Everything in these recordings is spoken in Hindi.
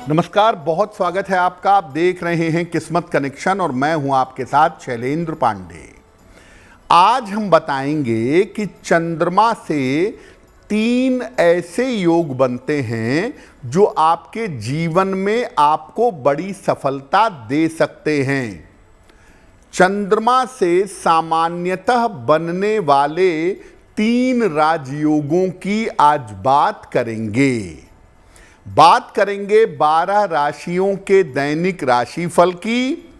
नमस्कार, बहुत स्वागत है आपका। आप देख रहे हैं किस्मत कनेक्शन और मैं हूं आपके साथ शैलेंद्र पांडे। आज हम बताएंगे कि चंद्रमा से 3 ऐसे योग बनते हैं जो आपके जीवन में आपको बड़ी सफलता दे सकते हैं। चंद्रमा से सामान्यतः बनने वाले 3 राजयोगों की आज बात करेंगे। 12 राशियों के दैनिक राशिफल की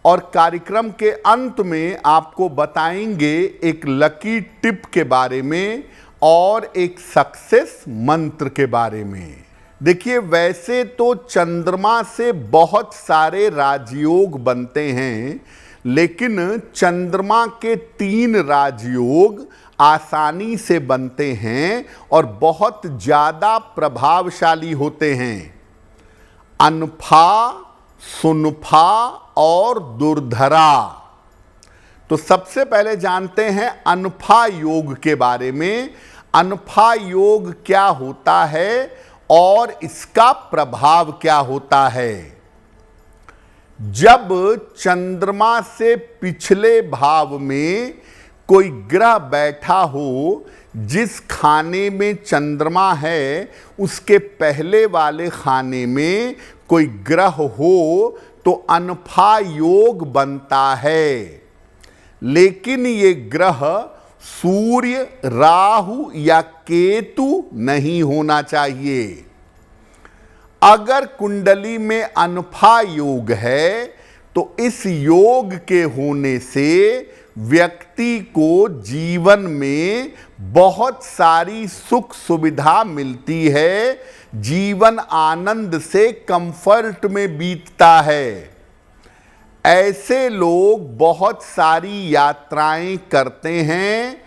और कार्यक्रम के अंत में आपको बताएंगे एक लकी टिप के बारे में और एक सक्सेस मंत्र के बारे में। देखिए, वैसे तो चंद्रमा से बहुत सारे राजयोग बनते हैं, लेकिन चंद्रमा के 3 राजयोग आसानी से बनते हैं और बहुत ज़्यादा प्रभावशाली होते हैं। अनफा, सुनफा और दुर्धरा। तो सबसे पहले जानते हैं अनफा योग के बारे में। अनफा योग क्या होता है और इसका प्रभाव क्या होता है। जब चंद्रमा से पिछले भाव में कोई ग्रह बैठा हो, जिस खाने में चंद्रमा है उसके पहले वाले खाने में कोई ग्रह हो तो अनफा योग बनता है। लेकिन ये ग्रह सूर्य, राहु या केतु नहीं होना चाहिए। अगर कुंडली में अनफा योग है तो इस योग के होने से व्यक्ति को जीवन में बहुत सारी सुख सुविधा मिलती है, जीवन आनंद से कंफर्ट में बीतता है। ऐसे लोग बहुत सारी यात्राएं करते हैं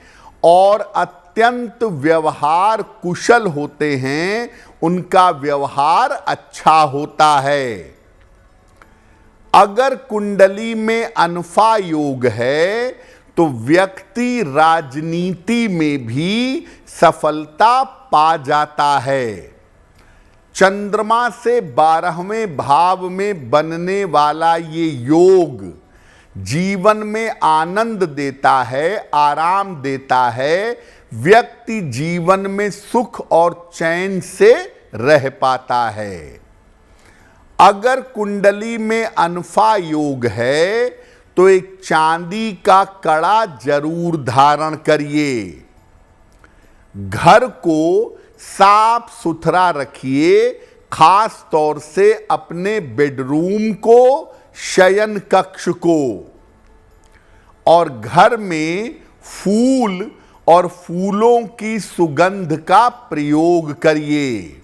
और अत्यंत व्यवहार कुशल होते हैं, उनका व्यवहार अच्छा होता है। अगर कुंडली में अनफा योग है तो व्यक्ति राजनीति में भी सफलता पा जाता है। चंद्रमा से 12वें भाव में बनने वाला ये योग जीवन में आनंद देता है, आराम देता है। व्यक्ति जीवन में सुख और चैन से रह पाता है। अगर कुंडली में अनफा योग है तो एक चांदी का कड़ा जरूर धारण करिए। घर को साफ सुथरा रखिए, खास तौर से अपने बेडरूम को, शयन कक्ष को। और घर में फूल और फूलों की सुगंध का प्रयोग करिए।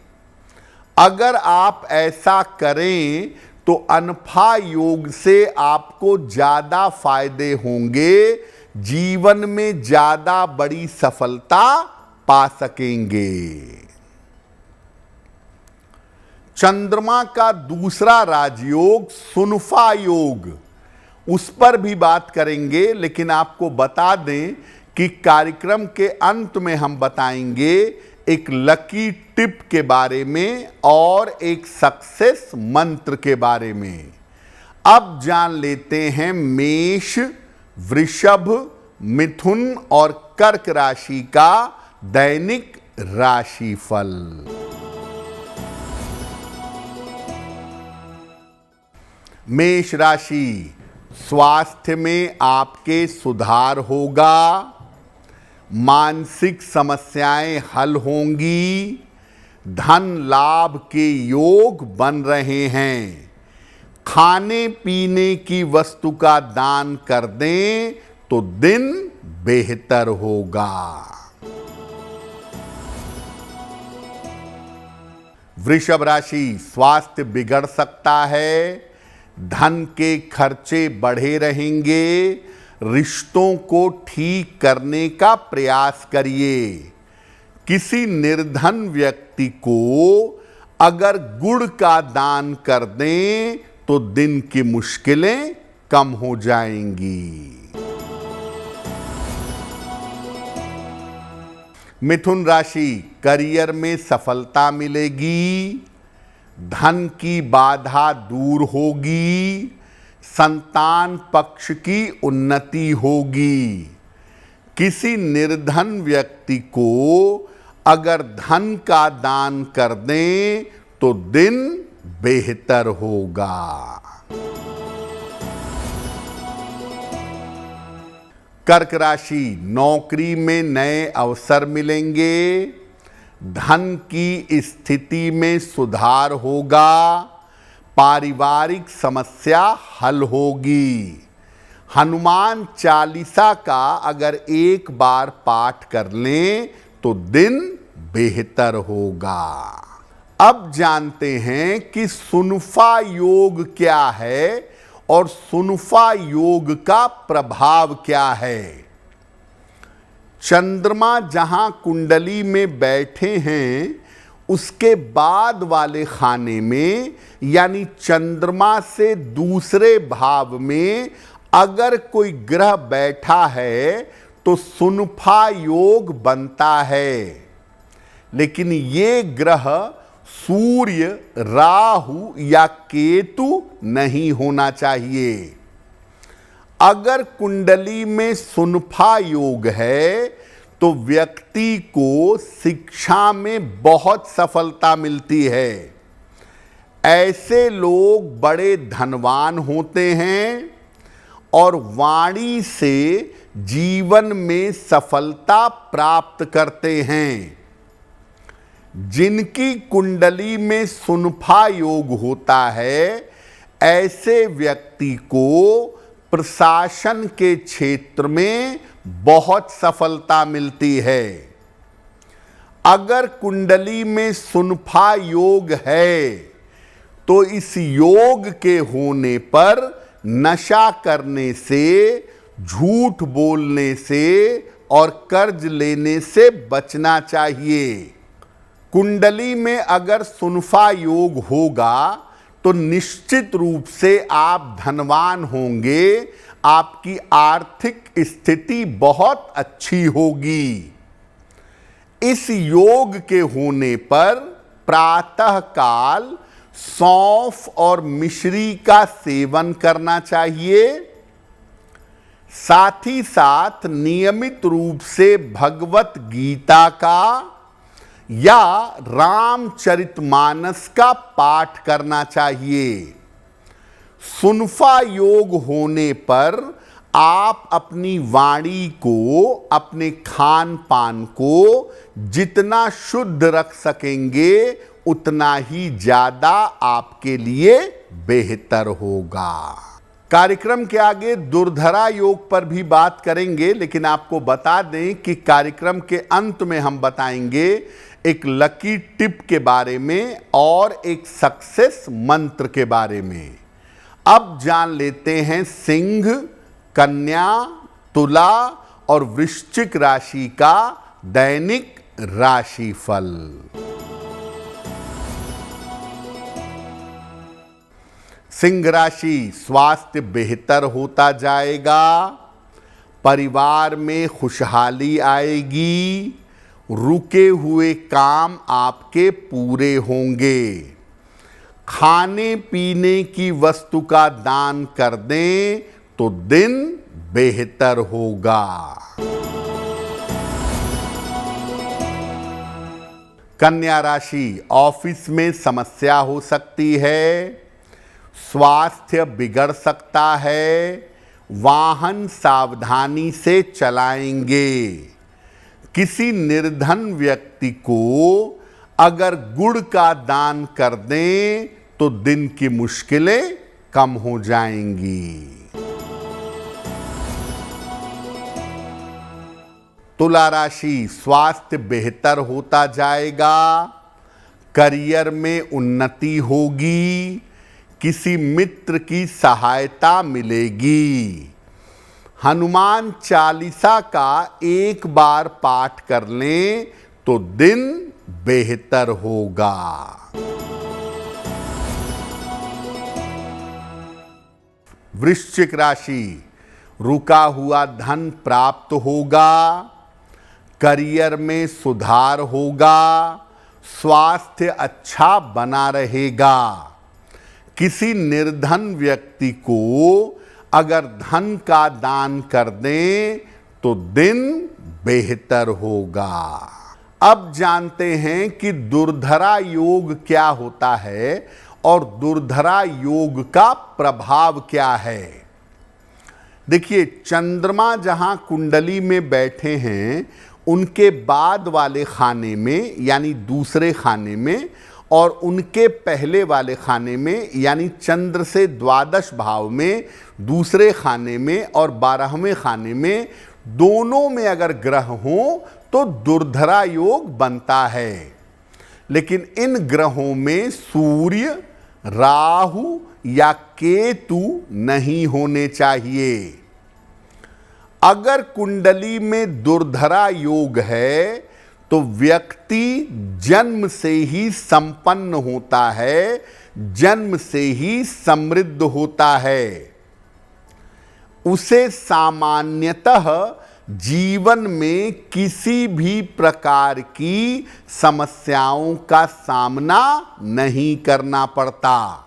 अगर आप ऐसा करें तो अनफा योग से आपको ज़्यादा फायदे होंगे, जीवन में ज़्यादा बड़ी सफलता पा सकेंगे। चंद्रमा का दूसरा राजयोग सुनफा योग, उस पर भी बात करेंगे, लेकिन आपको बता दें कि कार्यक्रम के अंत में हम बताएंगे एक लकी टिप के बारे में और एक सक्सेस मंत्र के बारे में। अब जान लेते हैं मेष, वृषभ, मिथुन और कर्क राशि का दैनिक राशिफल। मेष राशि, स्वास्थ्य में आपके सुधार होगा, मानसिक समस्याएं हल होंगी, धन लाभ के योग बन रहे हैं। खाने पीने की वस्तु का दान कर दें तो दिन बेहतर होगा। वृषभ राशि, स्वास्थ्य बिगड़ सकता है, धन के खर्चे बढ़े रहेंगे। रिश्तों को ठीक करने का प्रयास करिए। किसी निर्धन व्यक्ति को अगर गुड़ का दान कर दें तो दिन की मुश्किलें कम हो जाएंगी। मिथुन राशि, करियर में सफलता मिलेगी, धन की बाधा दूर होगी, संतान पक्ष की उन्नति होगी। किसी निर्धन व्यक्ति को अगर धन का दान कर दें तो दिन बेहतर होगा। कर्क राशि, नौकरी में नए अवसर मिलेंगे, धन की स्थिति में सुधार होगा, पारिवारिक समस्या हल होगी। हनुमान चालीसा का अगर एक बार पाठ कर लें तो दिन बेहतर होगा। अब जानते हैं कि सुनफा योग क्या है और सुनफा योग का प्रभाव क्या है। चंद्रमा जहां कुंडली में बैठे हैं उसके बाद वाले खाने में, यानी चंद्रमा से दूसरे भाव में अगर कोई ग्रह बैठा है तो सुनफा योग बनता है। लेकिन ये ग्रह सूर्य, राहु या केतु नहीं होना चाहिए। अगर कुंडली में सुनफा योग है तो व्यक्ति को शिक्षा में बहुत सफलता मिलती है। ऐसे लोग बड़े धनवान होते हैं और वाणी से जीवन में सफलता प्राप्त करते हैं। जिनकी कुंडली में सुनफा योग होता है, ऐसे व्यक्ति को प्रशासन के क्षेत्र में बहुत सफलता मिलती है। अगर कुंडली में सुनफा योग है तो इस योग के होने पर नशा करने से, झूठ बोलने से और कर्ज लेने से बचना चाहिए। कुंडली में अगर सुनफा योग होगा तो निश्चित रूप से आप धनवान होंगे, आपकी आर्थिक स्थिति बहुत अच्छी होगी। इस योग के होने पर प्रातः काल सौंफ और मिश्री का सेवन करना चाहिए। साथ ही साथ नियमित रूप से भगवत गीता का या रामचरितमानस का पाठ करना चाहिए। सुनफा योग होने पर आप अपनी वाणी को, अपने खान पान को जितना शुद्ध रख सकेंगे उतना ही ज्यादा आपके लिए बेहतर होगा। कार्यक्रम के आगे दुर्धरा योग पर भी बात करेंगे, लेकिन आपको बता दें कि कार्यक्रम के अंत में हम बताएंगे एक लकी टिप के बारे में और एक सक्सेस मंत्र के बारे में। अब जान लेते हैं सिंह, कन्या, तुला और वृश्चिक राशि का दैनिक राशिफल। सिंह राशि, स्वास्थ्य बेहतर होता जाएगा, परिवार में खुशहाली आएगी, रुके हुए काम आपके पूरे होंगे। खाने पीने की वस्तु का दान कर दें तो दिन बेहतर होगा। कन्या राशि, ऑफिस में समस्या हो सकती है, स्वास्थ्य बिगड़ सकता है, वाहन सावधानी से चलाएंगे। किसी निर्धन व्यक्ति को अगर गुड़ का दान कर दें तो दिन की मुश्किलें कम हो जाएंगी। तुला राशि, स्वास्थ्य बेहतर होता जाएगा, करियर में उन्नति होगी, किसी मित्र की सहायता मिलेगी। हनुमान चालीसा का एक बार पाठ कर लें तो दिन बेहतर होगा। वृश्चिक राशि, रुका हुआ धन प्राप्त होगा, करियर में सुधार होगा, स्वास्थ्य अच्छा बना रहेगा। किसी निर्धन व्यक्ति को अगर धन का दान कर दें तो दिन बेहतर होगा। अब जानते हैं कि दुर्धरा योग क्या होता है और दुर्धरा योग का प्रभाव क्या है। देखिए, चंद्रमा जहां कुंडली में बैठे हैं उनके बाद वाले खाने में यानी दूसरे खाने में और उनके पहले वाले खाने में यानी चंद्र से द्वादश भाव में दूसरे खाने में और 12वें खाने में, दोनों में अगर ग्रह हों तो दुर्धरा योग बनता है। लेकिन इन ग्रहों में सूर्य, राहु या केतु नहीं होने चाहिए। अगर कुंडली में दुर्धरा योग है तो व्यक्ति जन्म से ही संपन्न होता है, जन्म से ही समृद्ध होता है। उसे सामान्यतः जीवन में किसी भी प्रकार की समस्याओं का सामना नहीं करना पड़ता।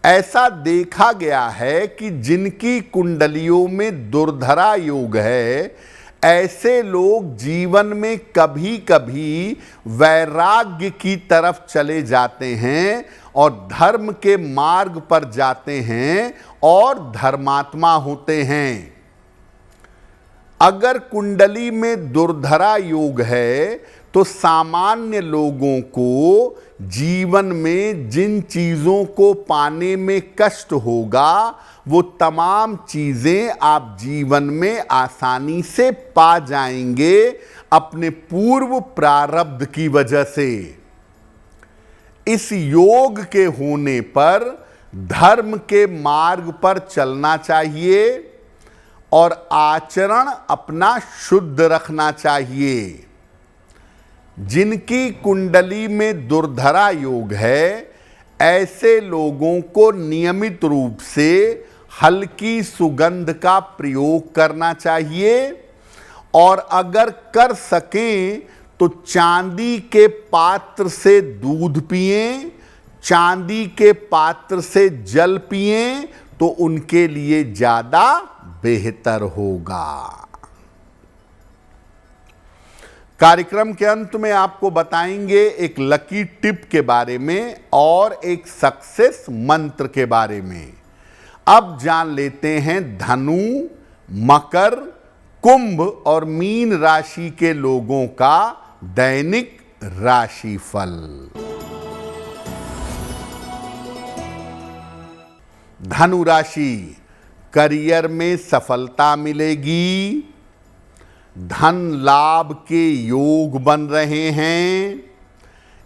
ऐसा देखा गया है कि जिनकी कुंडलियों में दुर्धरा योग है, ऐसे लोग जीवन में कभी कभी वैराग्य की तरफ चले जाते हैं और धर्म के मार्ग पर जाते हैं और धर्मात्मा होते हैं। अगर कुंडली में दुर्धरा योग है तो सामान्य लोगों को जीवन में जिन चीज़ों को पाने में कष्ट होगा वो तमाम चीज़ें आप जीवन में आसानी से पा जाएंगे अपने पूर्व प्रारब्ध की वजह से। इस योग के होने पर धर्म के मार्ग पर चलना चाहिए और आचरण अपना शुद्ध रखना चाहिए। जिनकी कुंडली में दुर्धरा योग है, ऐसे लोगों को नियमित रूप से हल्की सुगंध का प्रयोग करना चाहिए और अगर कर सकें तो चांदी के पात्र से दूध पिएं, चांदी के पात्र से जल पिएं तो उनके लिए ज़्यादा बेहतर होगा। कार्यक्रम के अंत में आपको बताएंगे एक लकी टिप के बारे में और एक सक्सेस मंत्र के बारे में। अब जान लेते हैं धनु, मकर, कुंभ और मीन राशि के लोगों का दैनिक राशिफल। धनु राशि, करियर में सफलता मिलेगी, धन लाभ के योग बन रहे हैं,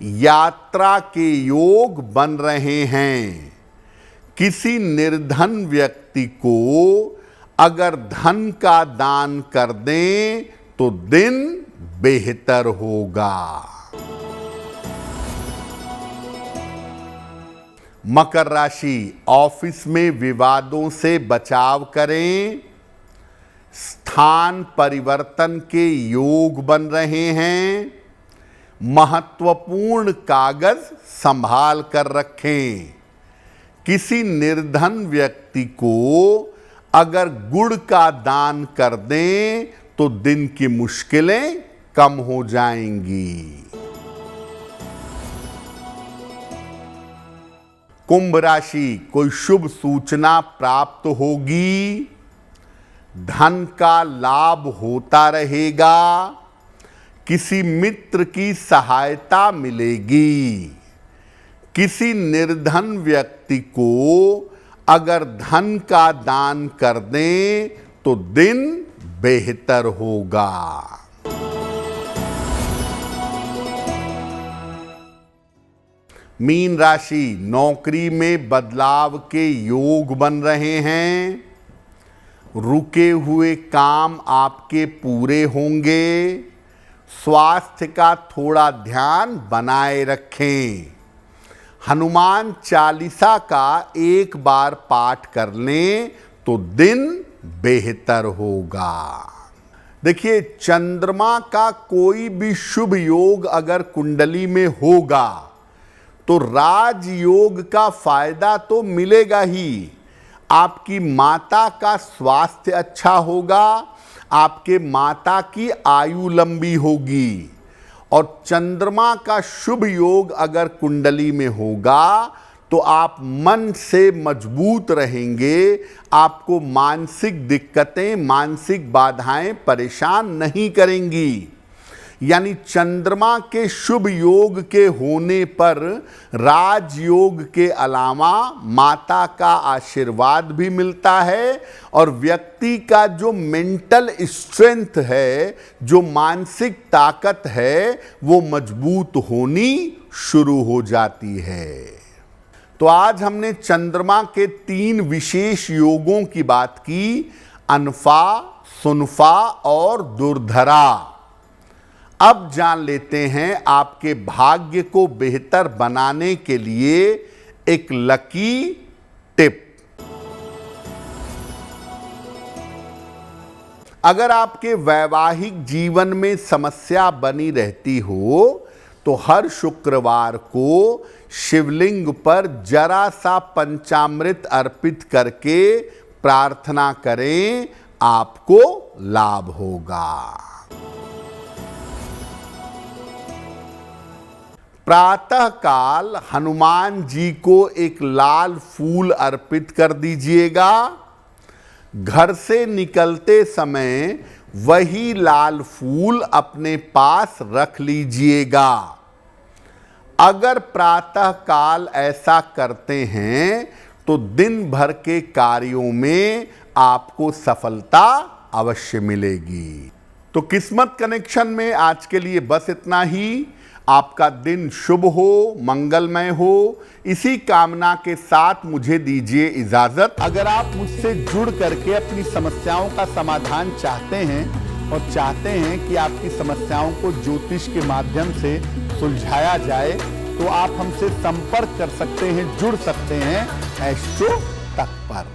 यात्रा के योग बन रहे हैं। किसी निर्धन व्यक्ति को अगर धन का दान कर दें तो दिन बेहतर होगा। मकर राशि, ऑफिस में विवादों से बचाव करें, स्थान परिवर्तन के योग बन रहे हैं, महत्वपूर्ण कागज संभाल कर रखें। किसी निर्धन व्यक्ति को अगर गुड़ का दान कर दें तो दिन की मुश्किलें कम हो जाएंगी। कुंभ राशि, कोई शुभ सूचना प्राप्त होगी, धन का लाभ होता रहेगा, किसी मित्र की सहायता मिलेगी। किसी निर्धन व्यक्ति को अगर धन का दान कर दें तो दिन बेहतर होगा। मीन राशि, नौकरी में बदलाव के योग बन रहे हैं, रुके हुए काम आपके पूरे होंगे, स्वास्थ्य का थोड़ा ध्यान बनाए रखें। हनुमान चालीसा का एक बार पाठ कर लें तो दिन बेहतर होगा। देखिए, चंद्रमा का कोई भी शुभ योग अगर कुंडली में होगा तो राजयोग का फायदा तो मिलेगा ही। आपकी माता का स्वास्थ्य अच्छा होगा, आपके माता की आयु लंबी होगी। और चंद्रमा का शुभ योग अगर कुंडली में होगा तो आप मन से मजबूत रहेंगे, आपको मानसिक दिक्कतें, मानसिक बाधाएं परेशान नहीं करेंगी। यानी चंद्रमा के शुभ योग के होने पर राजयोग के अलावा माता का आशीर्वाद भी मिलता है और व्यक्ति का जो मेंटल स्ट्रेंथ है, जो मानसिक ताकत है, वो मजबूत होनी शुरू हो जाती है। तो आज हमने चंद्रमा के 3 विशेष योगों की बात की, अनफा, सुनफा और दुर्धरा। अब जान लेते हैं आपके भाग्य को बेहतर बनाने के लिए एक लकी टिप। अगर आपके वैवाहिक जीवन में समस्या बनी रहती हो तो हर शुक्रवार को शिवलिंग पर जरा सा पंचामृत अर्पित करके प्रार्थना करें, आपको लाभ होगा। प्रातः काल हनुमान जी को एक लाल फूल अर्पित कर दीजिएगा। घर से निकलते समय वही लाल फूल अपने पास रख लीजिएगा। अगर प्रातः काल ऐसा करते हैं तो दिन भर के कार्यों में आपको सफलता अवश्य मिलेगी। तो किस्मत कनेक्शन में आज के लिए बस इतना ही। आपका दिन शुभ हो, मंगलमय हो, इसी कामना के साथ मुझे दीजिए इजाजत। अगर आप मुझसे जुड़ करके अपनी समस्याओं का समाधान चाहते हैं और चाहते हैं कि आपकी समस्याओं को ज्योतिष के माध्यम से सुलझाया जाए तो आप हमसे संपर्क कर सकते हैं, जुड़ सकते हैं एस्ट्रो तक पर।